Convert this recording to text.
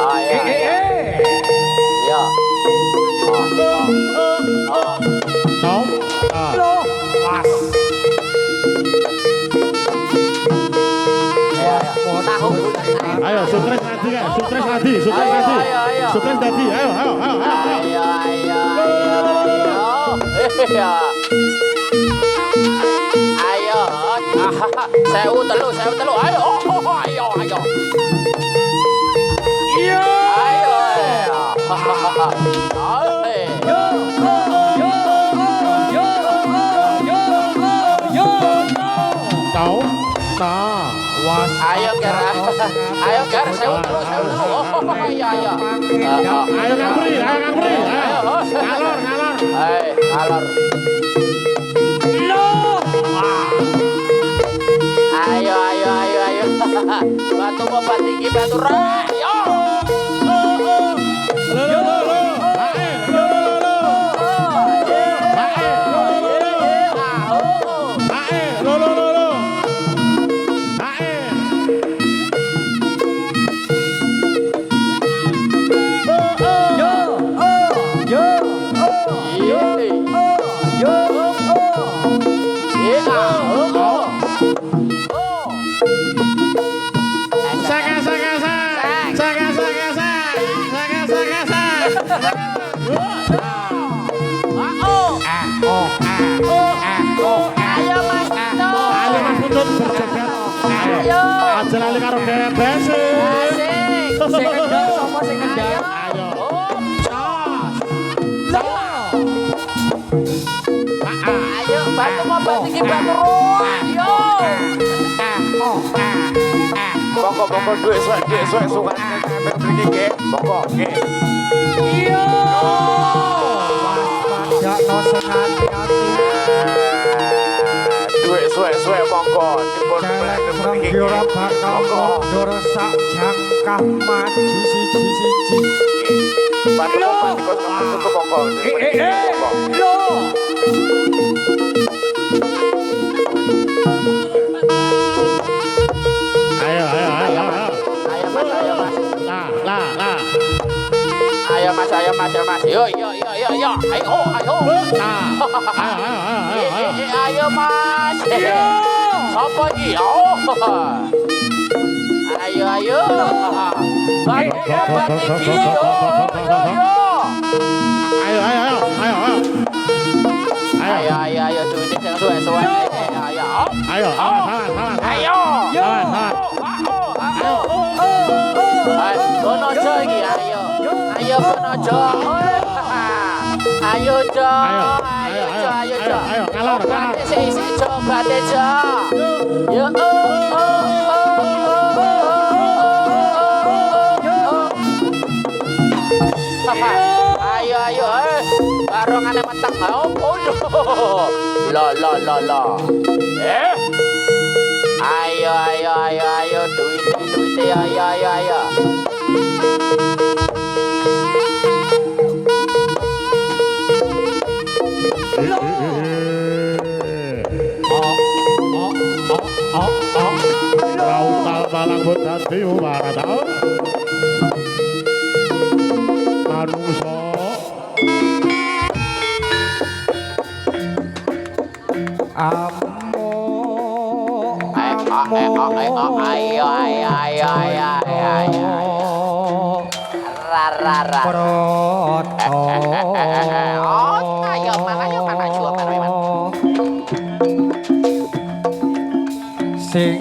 Iya. Tom. Loh, was. Tahu. Ayo, sukses Adi kan? Sukses Adi. Ayo. Sukses Adi. Ayo. Ayo. Ayo. Sewu telu. Ayo. Ayo. Iya. Ayo. Tom. Nah. Was. Ayo Ger. Sewu telu. Iya. Ayo ngapri. Ayo. Ngalor. Alor. Loh. Ayo. Batu obat tinggi batu rayo. Ayo Mas Buntut. Ayo. Aja lali karo bebes. Asik. Sing kendal sapa sing kendal? Ayo. Ayo batu obat tinggi batu rayo. Bongko duit suwe suka mriki nggih. Bongko nggih. Iya. Padakno sing ati-ati. Duit suwe monggo dipun Celek Srenggiora bakal mundur sak jangkah maju siji-siji. Bantu tutup monggo. Loh. Ayo. Ayo Mas. Lah. Ayo Mas. Yo. Ayo. Ayo Mas. Apa iki? Ayo. Batu obat tinggi yo. Ayo. Duit sing suwe. Ayo. Kono jo iki ayo. Ayo kono jo. Ayo jo. Kalor. Bate isi jo, bate jo. Yo. Ayo. Barongane meteng. Oh. Lo. Ayo. Duit. Ayo. Rautal balang bodati umarata manungso Ayo. Proto. Ayo mana jua. Sing